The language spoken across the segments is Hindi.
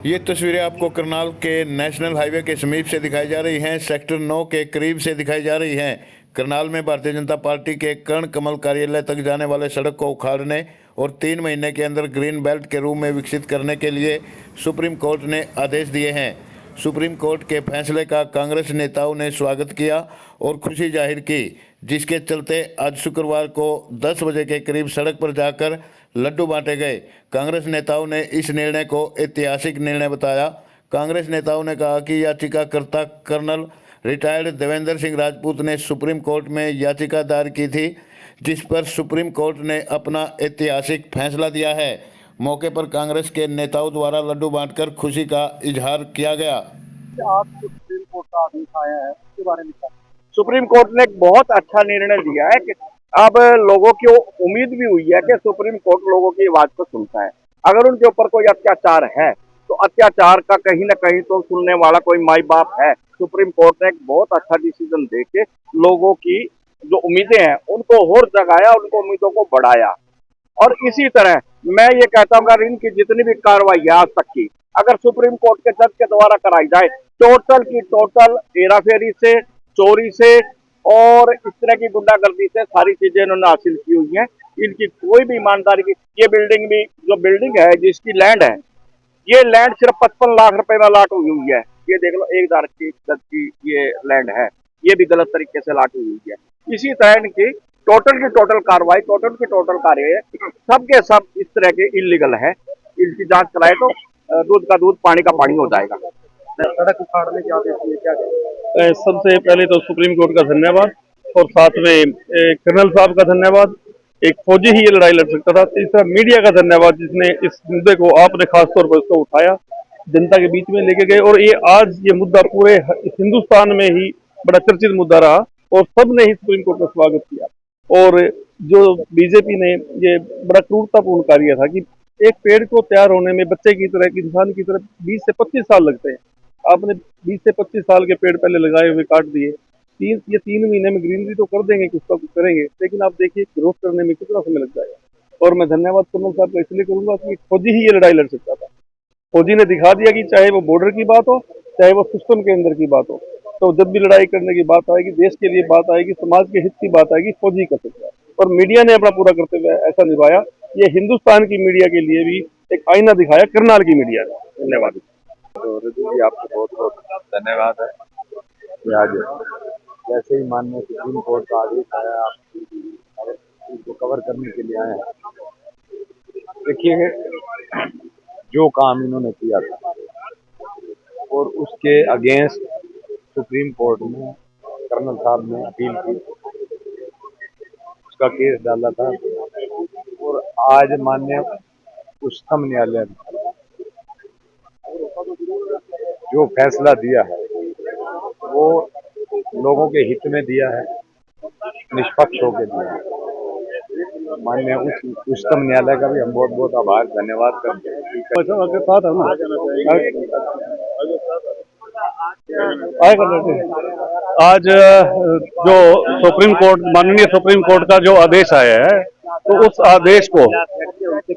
ये तस्वीरें आपको करनाल के नेशनल हाईवे के समीप से दिखाई जा रही हैं। सेक्टर 9 के करीब से दिखाई जा रही हैं। करनाल में भारतीय जनता पार्टी के कर्ण कमल कार्यालय तक जाने वाले सड़क को उखाड़ने और 3 महीने के अंदर ग्रीन बेल्ट के रूप में विकसित करने के लिए सुप्रीम कोर्ट ने आदेश दिए हैं। सुप्रीम कोर्ट के फैसले का कांग्रेस नेताओं ने स्वागत किया और खुशी जाहिर की, जिसके चलते आज शुक्रवार को 10 बजे के करीब सड़क पर जाकर लड्डू बांटे गए। कांग्रेस नेताओं ने इस निर्णय को ऐतिहासिक निर्णय बताया। कांग्रेस नेताओं ने कहा कि याचिकाकर्ता कर्नल रिटायर्ड देवेंद्र सिंह राजपूत ने सुप्रीम कोर्ट में याचिका दायर की थी, जिस पर सुप्रीम कोर्ट ने अपना ऐतिहासिक फैसला दिया है। मौके पर कांग्रेस के नेताओं द्वारा लड्डू बांटकर खुशी का इजहार किया गया। आज सुप्रीम कोर्ट का आदेश आया है, उसके बारे में सुप्रीम कोर्ट ने एक बहुत अच्छा निर्णय दिया है कि अब लोगों की उम्मीद भी हुई है कि सुप्रीम कोर्ट लोगों की आवाज को सुनता है। अगर उनके ऊपर कोई अत्याचार है तो अत्याचार का कहीं ना कहीं तो सुनने वाला कोई माई बाप है। सुप्रीम कोर्ट ने एक बहुत अच्छा डिसीजन देके लोगों की जो उम्मीदें हैं उनको और जगाया, उनको उम्मीदों को बढ़ाया। और इसी तरह मैं ये कहता हूँ अगर इनकी जितनी भी कार्रवाई है आज तक की, अगर सुप्रीम कोर्ट के जज के द्वारा कराई जाए, टोटल की टोटल हेराफेरी से, चोरी से और इस तरह की गुंडागर्दी से सारी चीजें इन्होंने हासिल की हुई हैं। इनकी कोई भी ईमानदारी की ये बिल्डिंग भी जो बिल्डिंग है जिसकी लैंड है, ये लैंड सिर्फ 55 लाख रुपए में लाट हुई है। ये देख लो 1,000 की गज की ये लैंड है, ये भी गलत तरीके से लाट हुई है। इसी तरह इनकी टोटल की टोटल कार्रवाई, टोटल की टोटल कार्य सब के सब इस तरह के इलीगल है। इनकी जांच कराए तो दूध का दूध पानी का पानी हो जाएगा। सड़क उखाड़ने के आदेश में क्या कहें? सबसे पहले तो सुप्रीम कोर्ट का धन्यवाद और साथ में कर्नल साहब का धन्यवाद। एक फौजी ही ये लड़ाई लड़ सकता था। तीसरा मीडिया का धन्यवाद जिसने इस मुद्दे को, आपने खासतौर पर इसको उठाया, जनता के बीच में लेके गए और ये आज ये मुद्दा पूरे हिंदुस्तान में ही बड़ा चर्चित मुद्दा रहा और सबने ही सुप्रीम कोर्ट का स्वागत किया। और जो बीजेपी ने ये बड़ा क्रूरतापूर्ण कार्य था कि एक पेड़ को तैयार होने में बच्चे की तरह, इंसान की तरह 20 से 25 साल लगते हैं। आपने 20 से 25 साल के पेड़ पहले लगाए हुए काट दिए। ये 3 महीने में ग्रीनरी तो कर देंगे, कुछ तो कुछ करेंगे, लेकिन आप देखिए ग्रोथ करने में कितना समय लग जाएगा। और मैं धन्यवाद कर्नल साहब का इसलिए करूंगा कि फौजी ही ये लड़ाई लड़ सकता था। फौजी ने दिखा दिया कि चाहे वो बॉर्डर की बात हो, चाहे वो सिस्टम के अंदर की बात हो, तो जब भी लड़ाई करने की बात आएगी, देश के लिए बात आएगी, समाज के हित की बात आएगी, फौजी कर सकता है। और मीडिया ने अपना पूरा करते हुए ऐसा निभाया। ये हिंदुस्तान की मीडिया के लिए भी एक आईना दिखाया करनाल की मीडिया ने। धन्यवाद। तो रितु जी, आपको बहुत बहुत धन्यवाद है कि आज जैसे ही माननीय सुप्रीम कोर्ट का आदेश आया, आप इसको कवर करने के लिए आए हैं। देखिए, जो काम इन्होंने किया था और उसके अगेंस्ट सुप्रीम कोर्ट में कर्नल साहब ने अपील की, उसका केस डाला था और आज माननीय उच्चतम न्यायालय ने जो फैसला दिया है वो लोगों के हित में दिया है, निष्पक्ष होकर दिया है। माननीय उच्चतम न्यायालय का भी हम बहुत बहुत आभार धन्यवाद करते हैं। आज जो सुप्रीम कोर्ट, माननीय सुप्रीम कोर्ट का जो आदेश आया है, तो उस आदेश को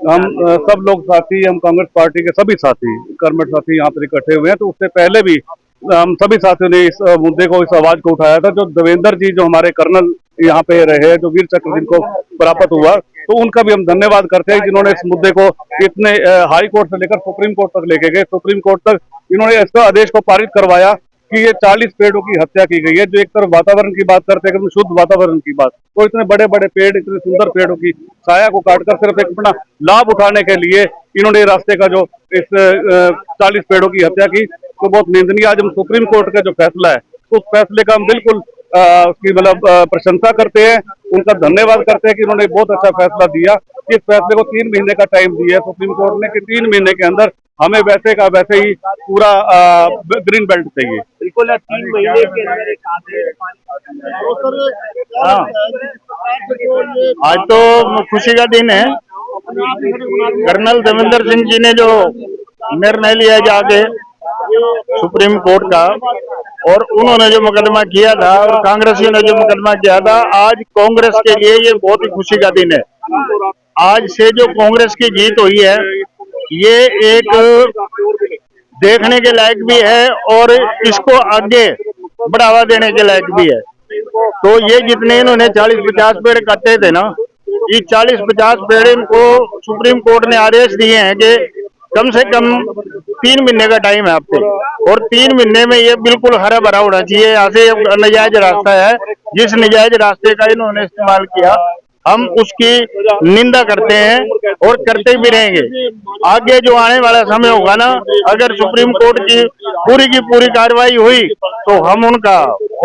हम सब लोग साथी, हम कांग्रेस पार्टी के सभी साथी, कर्मठ साथी यहाँ पर इकट्ठे हुए हैं। तो उससे पहले भी हम सभी साथियों ने इस मुद्दे को, इस आवाज को उठाया था। जो देवेंद्र जी, जो हमारे कर्नल यहाँ पे रहे, जो वीर चक्र जिनको प्राप्त हुआ, तो उनका भी हम धन्यवाद करते हैं जिन्होंने इस मुद्दे को इतने हाई कोर्ट से लेकर सुप्रीम कोर्ट तक लेके गए। सुप्रीम कोर्ट तक इन्होंने इसका आदेश को पारित करवाया कि ये 40 पेड़ों की हत्या की गई है। जो एक तरफ वातावरण की बात करते हैं, शुद्ध वातावरण की बात, तो इतने बड़े बड़े पेड़, इतने सुंदर पेड़ों की छाया को काटकर सिर्फ एक अपना लाभ उठाने के लिए इन्होंने रास्ते का जो इस 40 पेड़ों की हत्या की, तो बहुत निंदनीय। आज हम सुप्रीम कोर्ट का जो फैसला है, उस फैसले का हम बिल्कुल उसकी मतलब प्रशंसा करते हैं, उनका धन्यवाद करते हैं कि उन्होंने बहुत अच्छा फैसला दिया। इस फैसले को 3 महीने का टाइम दिया सुप्रीम कोर्ट ने कि 3 महीने के अंदर हमें वैसे का वैसे ही पूरा ग्रीन बेल्ट चाहिए। बिल्कुल 3 महीने के अंदर एक आदेश। आज तो खुशी का दिन है। कर्नल देवेंद्र सिंह जी ने जो निर्णय लिया जाके सुप्रीम कोर्ट का, और उन्होंने जो मुकदमा किया था और कांग्रेसियों ने जो मुकदमा किया था, आज कांग्रेस के लिए ये बहुत ही खुशी का दिन है। आज से जो कांग्रेस की जीत हुई है, ये एक देखने के लायक भी है और इसको आगे बढ़ावा देने के लायक भी है। तो ये जितने इन्होंने 40-50 पेड़ काटे थे ना, ये 40-50 पेड़ इनको सुप्रीम कोर्ट ने आदेश दिए हैं कि कम से कम 3 महीने का टाइम है आपको, और 3 महीने में ये बिल्कुल हरा भरा होना चाहिए। यहाँ से नजायज रास्ता है, जिस नजायज रास्ते का इन्होंने इस्तेमाल किया हम उसकी निंदा करते हैं और करते भी रहेंगे। आगे जो आने वाला समय होगा ना, अगर सुप्रीम कोर्ट की पूरी कार्रवाई हुई तो हम उनका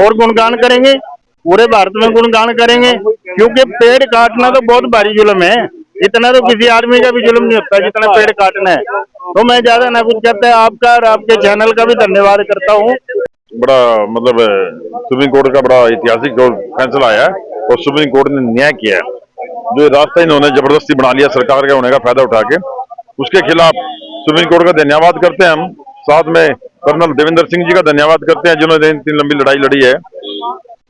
और गुणगान करेंगे, पूरे भारत में गुणगान करेंगे, क्योंकि पेड़ काटना तो बहुत भारी जुल्म है। इतना तो किसी आदमी का भी जुल्म नहीं होता जितना पेड़ काटना है। तो मैं ज्यादा ना कुछ करता है, आपका और आपके चैनल का भी धन्यवाद करता हूँ। बड़ा मतलब सुप्रीम कोर्ट का बड़ा ऐतिहासिक जो फैसला आया है और सुप्रीम कोर्ट ने न्याय किया है। जो रास्ता इन्होंने जबरदस्ती बना लिया सरकार के होने का फायदा उठा के, उसके खिलाफ सुप्रीम कोर्ट का धन्यवाद करते हैं हम। साथ में कर्नल देवेंद्र सिंह जी का धन्यवाद करते हैं जिन्होंने इतनी लंबी लड़ाई लड़ी है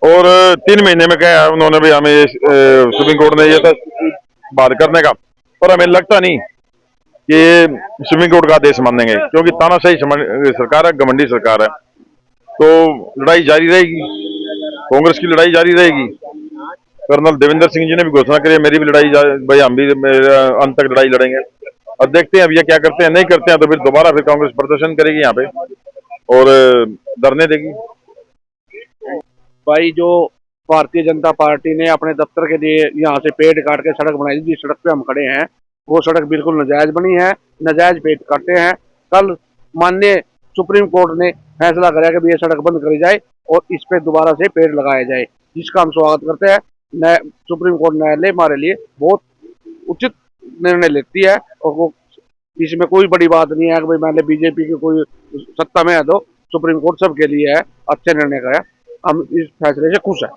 और 3 महीने में कहा है उन्होंने भी हमें सुप्रीम कोर्ट ने ये था बात करने का, पर हमें लगता नहीं कि सुप्रीम कोर्ट का आदेश मानेंगे, क्योंकि तानाशाही सरकार है, घमंडी सरकार है। तो लड़ाई जारी रहेगी, कांग्रेस की लड़ाई जारी रहेगी। कर्नल देवेंद्र सिंह जी ने भी घोषणा करी है मेरी भी लड़ाई भाई, हम भी अंत तक लड़ाई लड़ेंगे। अब देखते हैं अब ये क्या करते हैं, नहीं करते हैं तो फिर दोबारा फिर कांग्रेस प्रदर्शन करेगी यहाँ पे और धरने देगी। भाई जो भारतीय जनता पार्टी ने अपने दफ्तर के लिए यहाँ से पेड़ काट के सड़क बनाई, जिस सड़क पे हम खड़े हैं वो सड़क बिल्कुल नाजायज बनी है, नाजायज पेड़ काटे हैं। कल माननीय सुप्रीम कोर्ट ने फैसला कराया कि ये सड़क बंद करी जाए और इस पे दोबारा से पेड़ लगाया जाए, जिसका हम स्वागत करते हैं। सुप्रीम कोर्ट न्यायालय हमारे लिए बहुत उचित निर्णय लेती है और वो इसमें कोई बड़ी बात नहीं है कि भाई मैंने बीजेपी की कोई सत्ता में है, तो सुप्रीम कोर्ट सबके लिए है, अच्छे निर्णय का है। हम इस फैसले से खुश हैं।